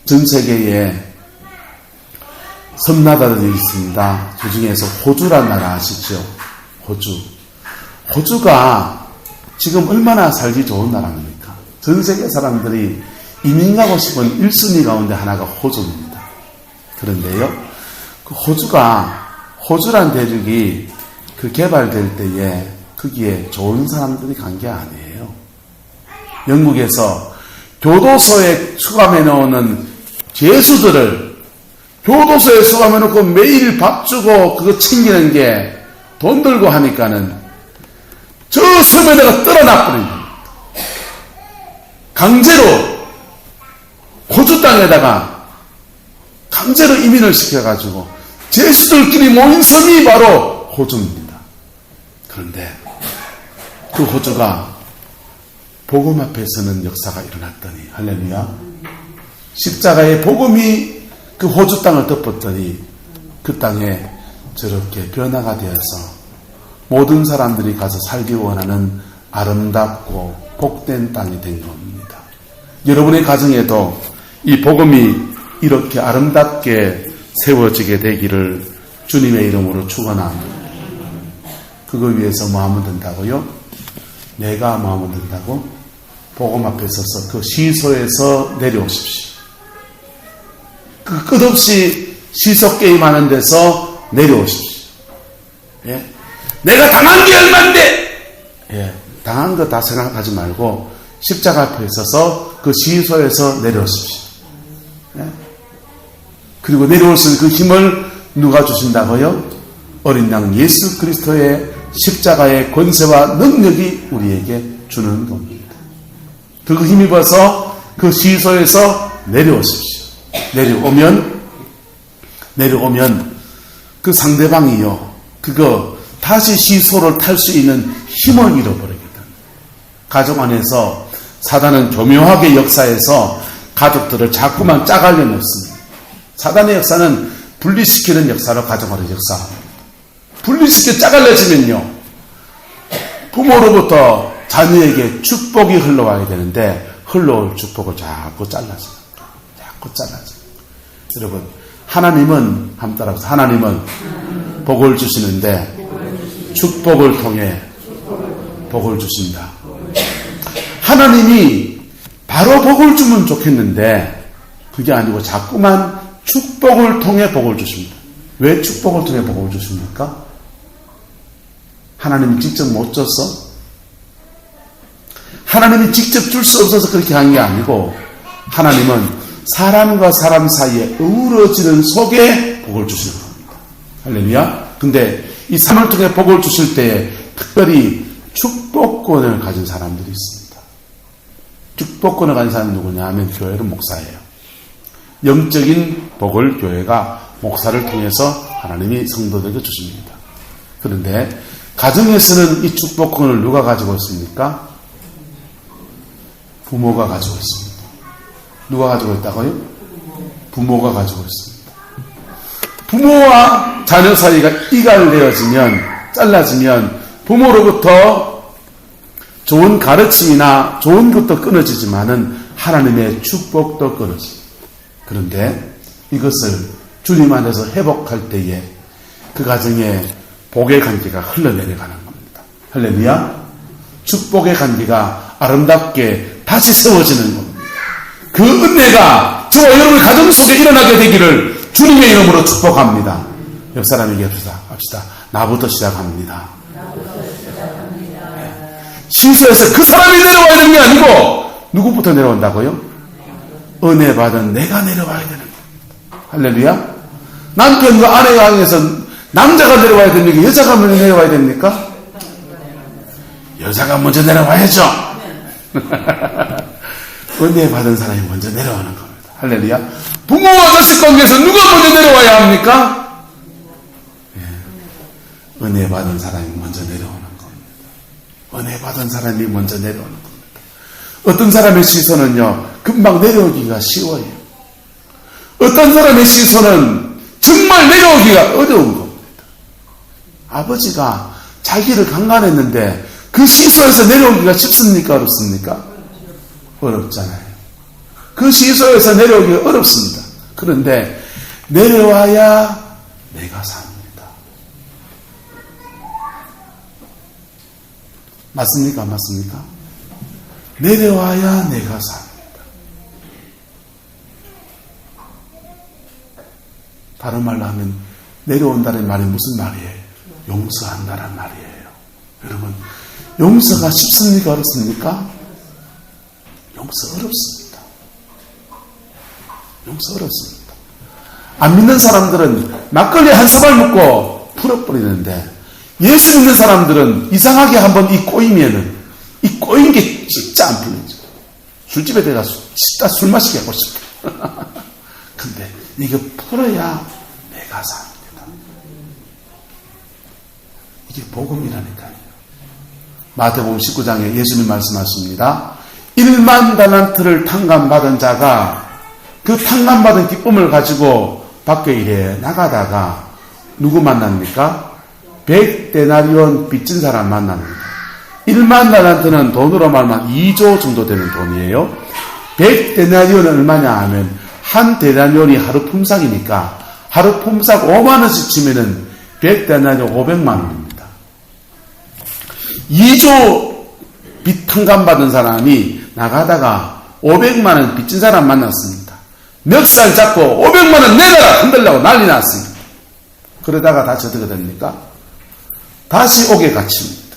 전 세계에 섬나라들이 있습니다. 그 중에서 호주란 나라 아시죠? 호주가 지금 얼마나 살기 좋은 나라입니까? 전 세계 사람들이 이민 가고 싶은 1순위 가운데 하나가 호주입니다. 그런데요, 그 호주란 대륙이 개발될 때에 거기에 좋은 사람들이 간 게 아니에요. 영국에서 교도소에 수감해 놓는 죄수들을 교도소에 수감해 놓고 매일 밥 주고 그거 챙기는 게 돈 들고 하니까는 저 섬에다가 떨어놔버린 겁니다. 강제로 호주 땅에다가 강제로 이민을 시켜가지고 죄수들끼리 모인 섬이 바로 호주입니다. 그런데 그 호주가 복음 앞에 서는 역사가 일어났더니, 할렐루야, 십자가의 복음이 그 호주 땅을 덮었더니 그 땅에 저렇게 변화가 되어서 모든 사람들이 가서 살기 원하는 아름답고 복된 땅이 된 겁니다. 여러분의 가정에도 이 복음이 이렇게 아름답게 세워지게 되기를 주님의 이름으로 축원합니다. 그거 위해서 뭐 하면 된다고요? 내가 뭐 하면 된다고? 복음 앞에 서서 그 시소에서 내려오십시오. 그 끝없이 시소 게임하는 데서 내려오십시오. 예? 내가 당한 게 얼만데! 예, 당한 거 다 생각하지 말고 십자가 앞에 서서 그 시소에서 내려오십시오. 예? 그리고 내려올 수 있는 그 힘을 누가 주신다고요? 어린 양 예수 그리스도의 십자가의 권세와 능력이 우리에게 주는 겁니다. 그 힘입어서 그 시소에서 내려오십시오. 내려오면 그 상대방이요, 그거 다시 시소를 탈 수 있는 힘을 잃어버리거든. 가족 안에서 사단은 교묘하게 역사에서 가족들을 자꾸만 짜갈려 놓습니다. 사단의 역사는 분리시키는 역사로 가정을 역사합니다. 분리시켜 짜갈려지면요, 부모로부터 자녀에게 축복이 흘러와야 되는데 흘러올 축복을 자꾸 잘라줘요. 여러분, 하나님은 한번 따라서, 하나님은 복을 주시는데 축복을 통해 복을 주신다. 하나님이 바로 복을 주면 좋겠는데 그게 아니고 자꾸만 축복을 통해 복을 주십니다. 왜 축복을 통해 복을 주십니까? 하나님이 직접 못 줬어? 하나님이 직접 줄 수 없어서 그렇게 한 게 아니고, 하나님은 사람과 사람 사이에 어우러지는 속에 복을 주시는 겁니다. 할렐루야. 근데 이 삶을 통해 복을 주실 때에 특별히 축복권을 가진 사람들이 있습니다. 축복권을 가진 사람이 누구냐 하면 교회는 목사예요. 영적인 복을 교회가 목사를 통해서 하나님이 성도들에게 주십니다. 그런데 가정에서는 이 축복권을 누가 가지고 있습니까? 부모가 가지고 있습니다. 누가 가지고 있다고요? 부모가 가지고 있습니다. 부모와 자녀 사이가 이갈되어지면, 잘라지면 부모로부터 좋은 가르침이나 좋은 것도 끊어지지만은 하나님의 축복도 끊어집니다. 그런데 이것을 주님 안에서 회복할 때에 그 가정에 복의 간기가 흘러내려가는 겁니다. 할렐루야. 축복의 간기가 아름답게 다시 세워지는 겁니다. 그 은혜가 저와 여러분의 가정 속에 일어나게 되기를 주님의 이름으로 축복합니다. 옆 사람에게 합시다. 나부터 시작합니다. 시소에서 그 사람이 내려와야 되는 게 아니고 누구부터 내려온다고요? 은혜 받은 내가 내려와야 되는 거예요. 할렐루야. 남편과 아내가 향해서 남자가 내려와야 됩니까? 여자가 먼저 내려와야 됩니까? 여자가 먼저 내려와야죠. 은혜 받은 사람이 먼저 내려오는 겁니다. 할렐루야. 부모와 자식 관계에서 누가 먼저 내려와야 합니까? 예. 은혜 받은 사람이 먼저 내려오는 겁니다. 은혜 받은 사람이 먼저 내려오는 겁니다. 어떤 사람의 시선은요, 금방 내려오기가 쉬워요. 어떤 사람의 시선은 정말 내려오기가 어려운 겁니다. 아버지가 자기를 강간했는데 그 시소에서 내려오기가 쉽습니까? 어렵습니까? 어렵잖아요. 그 시소에서 내려오기가 어렵습니다. 그런데 내려와야 내가 삽니다. 맞습니까? 맞습니까? 내려와야 내가 삽니다. 다른 말로 하면 내려온다는 말이 무슨 말이에요? 용서한다는 말이에요. 여러분, 용서가 쉽습니까? 어렵습니까? 용서 어렵습니다. 용서 어렵습니다. 안 믿는 사람들은 막걸리 한 사발 먹고 풀어버리는데 예수 믿는 사람들은 이상하게 한번 이 꼬이면은 이 꼬인 게 진짜 안 풀리죠. 술집에 들어가서 진짜 술 마시게 하고 싶어. 근데 이거 풀어야 내가 삽니다. 이게 복음이라니까요. 마태복음 19장에 예수님 말씀하십니다. 1만 달란트를 탕감받은 자가 그 탕감받은 기쁨을 가지고 밖에 일에 나가다가 누구 만납니까? 100데나리온 빚진 사람 만납니다. 1만 달란트는 돈으로 말하면 2조 정도 되는 돈이에요. 100데나리온은 얼마냐 하면 한 데나리온이 하루 품삯이니까 하루 품삯 5만 원씩 치면은 100데나리온 500만 원입니다. 2조 빚 탕감받은 사람이 나가다가 500만 원 빚진 사람 만났습니다. 멱살 잡고 500만 원 내놔라 흔들려고 난리 났습니다. 그러다가 다시 어떻게 됩니까? 다시 옥에 갇힙니다.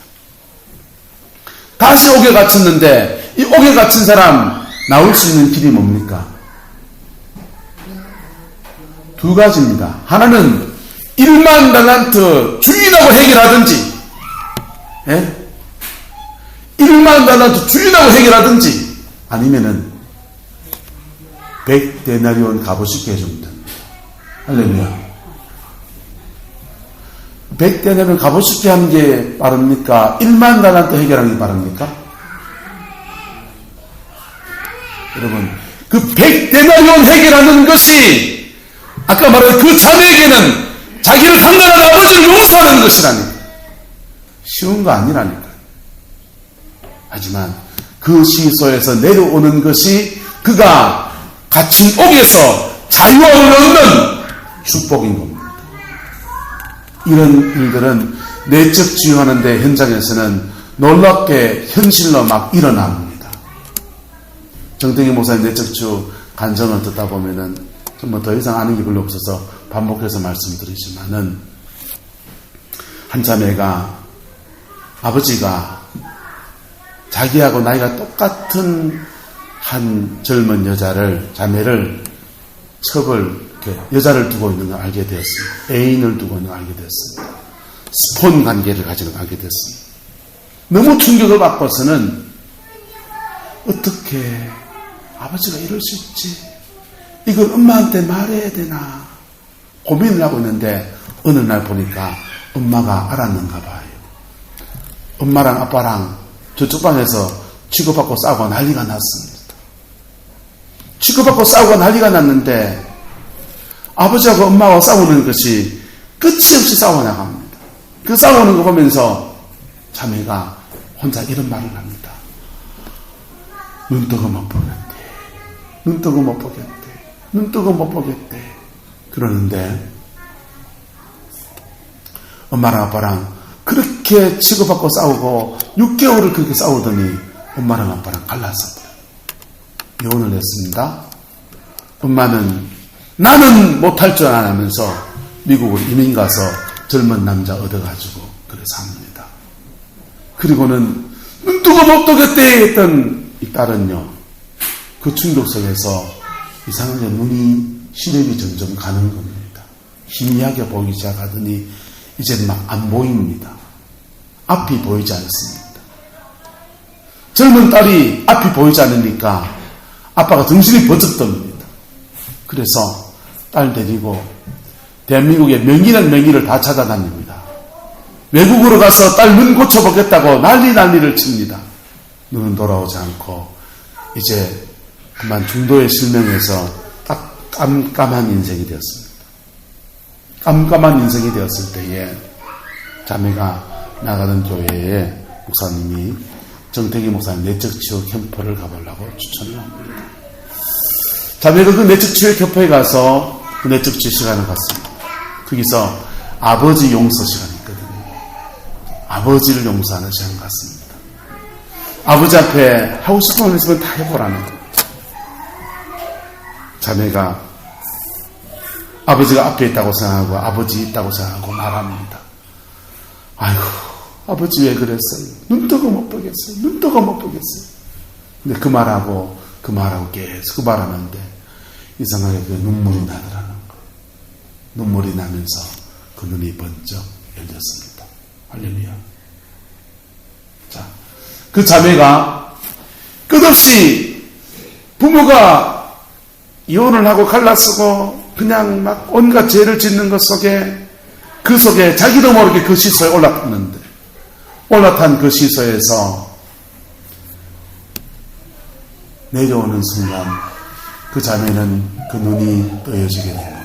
다시 옥에 갇혔는데 이 옥에 갇힌 사람 나올 수 있는 길이 뭡니까? 두 가지입니다. 하나는 1만 달란트 주인하고 해결하든지, 예? 1만 달란트 주인하고 해결하든지, 아니면은 100데나리온 값어치게 해주면 됩니다. 할렐루야. 100데나리온 값어치게 하는 게 빠릅니까? 1만 달란트 해결하는 게 빠릅니까? 여러분, 그 100데나리온 해결하는 것이 아까 말한 그 자매에게는 자기를 강간한 아버지를 용서하는 것이라니까. 쉬운 거 아니라니까. 하지만 그 시소에서 내려오는 것이 그가 갇힌 옥에서 자유함을 얻는 축복인 겁니다. 이런 일들은 내적 치유하는 데 현장에서는 놀랍게 현실로 막 일어납니다. 정태기 목사님 내적 치유 간증을 듣다 보면은 뭐 더 이상 아는 게 별로 없어서 반복해서 말씀드리지만은 한 자매가 아버지가 자기하고 나이가 똑같은 한 젊은 자매를 여자를 두고 있는 걸 알게 되었습니다. 애인을 두고 있는 걸 알게 되었습니다. 스폰 관계를 가지고 알게 되었습니다. 너무 충격을 받고서는 어떻게 아버지가 이럴 수 있지? 이걸 엄마한테 말해야 되나 고민을 하고 있는데 어느 날 보니까 엄마가 알았는가 봐요. 엄마랑 아빠랑 저쪽 방에서 취급받고 싸우고 난리가 났습니다. 취급받고 싸우고 난리가 났는데 아버지하고 엄마하고 싸우는 것이 끝이 없이 싸워나갑니다. 그 싸우는 거 보면서 자매가 혼자 이런 말을 합니다. 눈 뜨고 못 보겠대. 눈 뜨고 못 보겠대. 눈 뜨고 못 보겠대. 그러는데 엄마랑 아빠랑 그렇게 치고받고 싸우고 6개월을 그렇게 싸우더니 엄마랑 아빠랑 갈라서 이혼을 했습니다. 엄마는 나는 못할 줄 아면서 미국으로 이민 가서 젊은 남자 얻어가지고 그래서 합니다. 그리고는 눈 뜨고 못 뜨겠대 했던 이 딸은요, 그 충격 속에서 이상하게 눈이 시력이 점점 가는 겁니다. 희미하게 보이기 시작하더니 이제 막 안 보입니다. 앞이 보이지 않습니다. 젊은 딸이 앞이 보이지 않으니까 아빠가 정신이 번쩍 듭니다. 그래서 딸 데리고 대한민국의 명의란 명의를 다 찾아다닙니다. 외국으로 가서 딸 눈 고쳐보겠다고 난리를 칩니다. 눈은 돌아오지 않고 이제 그만 중도에 실명해서 딱 깜깜한 인생이 되었습니다. 깜깜한 인생이 되었을 때에 자매가 나가던 교회에 목사님이 정태기 목사님 내적치유 캠프를 가보려고 추천을 합니다. 자매가 그 내적치유 캠프에 가서 그 내적치유 시간을 갔습니다. 거기서 아버지 용서 시간이 있거든요. 아버지를 용서하는 시간 같습니다. 아버지 앞에 하고 싶은 말 있으면 다 해보라는 거예요. 자매가 아버지가 앞에 있다고 생각하고 아버지 있다고 생각하고 말합니다. 아이고, 아버지 왜 그랬어요? 눈 뜨고 못 보겠어요. 눈 뜨고 못 보겠어요. 근데 그 말하고 계속 그 말하는데 이상하게 그 눈물이 나더라는 거. 눈물이 나면서 그 눈이 번쩍 열렸습니다. 할렐루야. 자, 그 자매가 끝없이 부모가 이혼을 하고 갈라쓰고 그냥 막 온갖 죄를 짓는 것 속에 그 속에 자기도 모르게 그 시소에 올라탔는데 올라탄 그 시소에서 내려오는 순간 그 자매는 그 눈이 떠여지게 됩니다.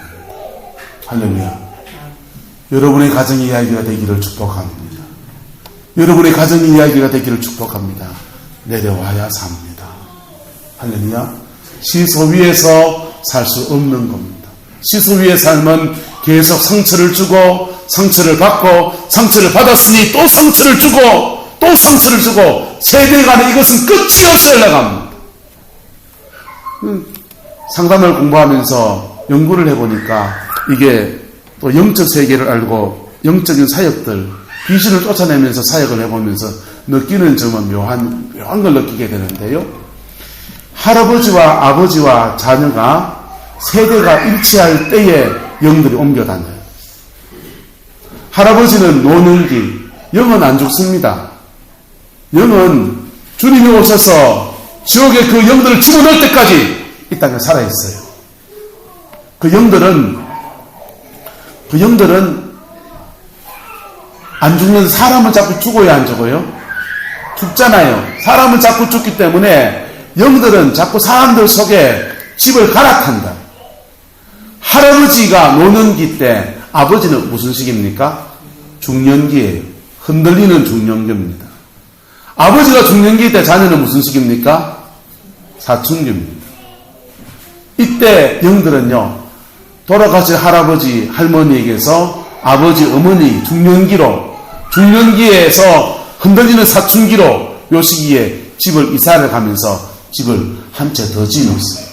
할렐루야. 여러분의 가정 이야기가 되기를 축복합니다. 여러분의 가정 이야기가 되기를 축복합니다. 내려와야 삽니다. 할렐루야. 시소 위에서 살 수 없는 겁니다. 시소 위의 삶은 계속 상처를 주고 상처를 받고 상처를 받았으니 또 상처를 주고 또 상처를 주고 세대간에 이것은 끝이 없이 올라갑니다. 상담을 공부하면서 연구를 해보니까 이게 또 영적 세계를 알고 영적인 사역들 귀신을 쫓아내면서 사역을 해보면서 느끼는 점은 묘한 걸 느끼게 되는데요. 할아버지와 아버지와 자녀가 세대가 일치할 때에 영들이 옮겨 다녀요. 할아버지는 노년기, 영은 안 죽습니다. 영은 주님이 오셔서 지옥에 그 영들을 집어넣을 때까지 이 땅에 살아있어요. 그 영들은 안 죽는 사람을 자꾸 죽어야 안 죽어요? 죽잖아요. 사람을 자꾸 죽기 때문에 영들은 자꾸 사람들 속에 집을 갈아탄다. 할아버지가 노년기 때 아버지는 무슨 시기입니까? 중년기예요. 흔들리는 중년기입니다. 아버지가 중년기 때 자녀는 무슨 시기입니까? 사춘기입니다. 이때 영들은요, 돌아가신 할아버지, 할머니에게서 아버지, 어머니 중년기에서 흔들리는 사춘기로 요 시기에 집을 이사를 가면서 집을 한 채 더 지어놓습니다.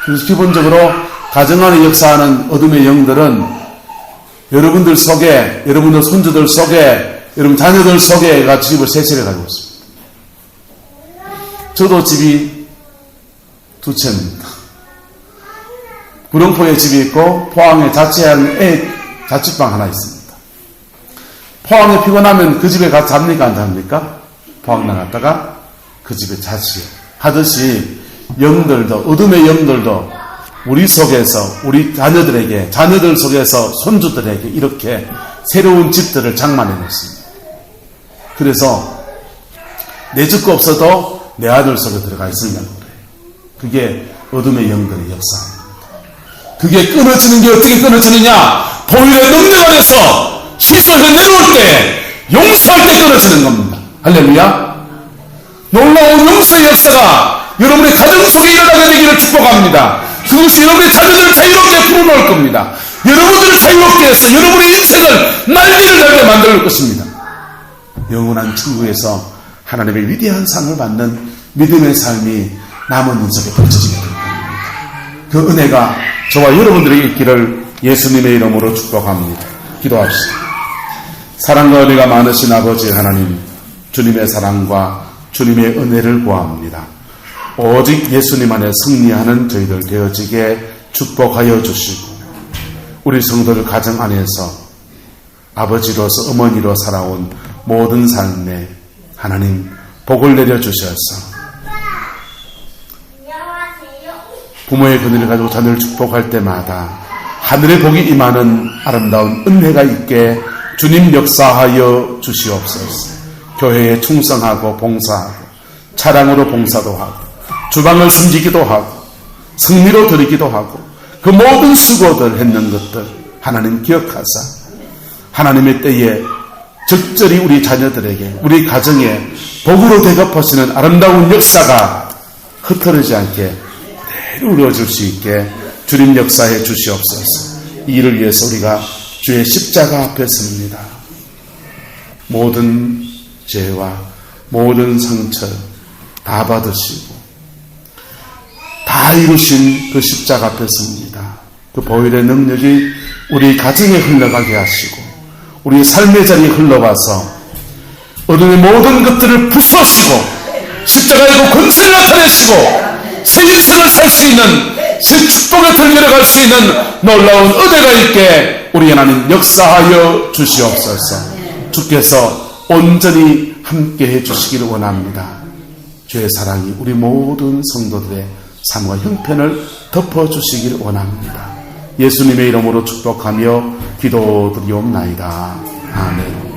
그래서 기본적으로 가정 안에 역사하는 어둠의 영들은 여러분들 속에, 여러분들 손주들 속에, 여러분 자녀들 속에가 집을 세세를 가지고 있습니다. 저도 집이 두 채입니다. 구룡포에 집이 있고 포항에 자취하는 자취방 하나 있습니다. 포항에 피곤하면 그 집에 가서 잡니까 안 잡니까? 포항 나갔다가 그 집에 자취하듯이 영들도, 어둠의 영들도 우리 속에서, 우리 자녀들 속에서 손주들에게 이렇게 새로운 집들을 장만해 놓습니다. 그래서 내 죽고 없어도 내 아들 속에 들어가 있으려고 그래요. 그게 어둠의 영들의 역사입니다. 그게 끊어지는 게 어떻게 끊어지느냐? 보혈의 능력 안에서 시소에서 내려올 때, 용서할 때 끊어지는 겁니다. 할렐루야. 놀라운 용서의 역사가 여러분의 가정 속에 일어나게 되기를 축복합니다. 그것이 여러분의 자녀들을 자유롭게 풀어놓을 겁니다. 여러분들을 자유롭게 해서 여러분의 인생을 날개를 달게 만들 것입니다. 영원한 천국에서 하나님의 위대한 상을 받는 믿음의 삶이 남은 인생에 펼쳐지게 될 겁니다. 그 은혜가 저와 여러분들에게 있기를 예수님의 이름으로 축복합니다. 기도합시다. 사랑과 은혜가 많으신 아버지 하나님, 주님의 사랑과 주님의 은혜를 구합니다. 오직 예수님 안에 승리하는 저희들 되어지게 축복하여 주시고, 우리 성도들 가정 안에서 아버지로서 어머니로 살아온 모든 삶에 하나님 복을 내려주셔서 부모의 그늘을 가지고 자녀를 축복할 때마다 하늘의 복이 임하는 아름다운 은혜가 있게 주님 역사하여 주시옵소서. 교회에 충성하고 봉사하고 차량으로 봉사도 하고 주방을 섬기기도 하고 승리로 드리기도 하고 그 모든 수고들 했는 것들 하나님 기억하사 하나님의 때에 적절히 우리 자녀들에게 우리 가정에 복으로 대접하시는 아름다운 역사가 흩어지지 않게 그대로 이루어질 수 있게 주님 역사해 주시옵소서. 이 일을 위해서 우리가 주의 십자가 앞에 섭니다. 모든 죄와 모든 상처 다 받으시고 다 이루신 그 십자가 앞에 섭니다. 그 보혈의 능력이 우리 가정에 흘러가게 하시고 우리의 삶의 자리에 흘러와서 어둠의 모든 것들을 부수시고 십자가의 그 권세를 나타내시고 새 인생을 살 수 있는 새 축복의 틀 내려갈 수 있는 놀라운 은혜가 있게 우리 하나님 역사하여 주시옵소서. 주께서 온전히 함께해 주시기를 원합니다. 주의 사랑이 우리 모든 성도들의 삶과 형편을 덮어주시기를 원합니다. 예수님의 이름으로 축복하며 기도드리옵나이다. 아멘.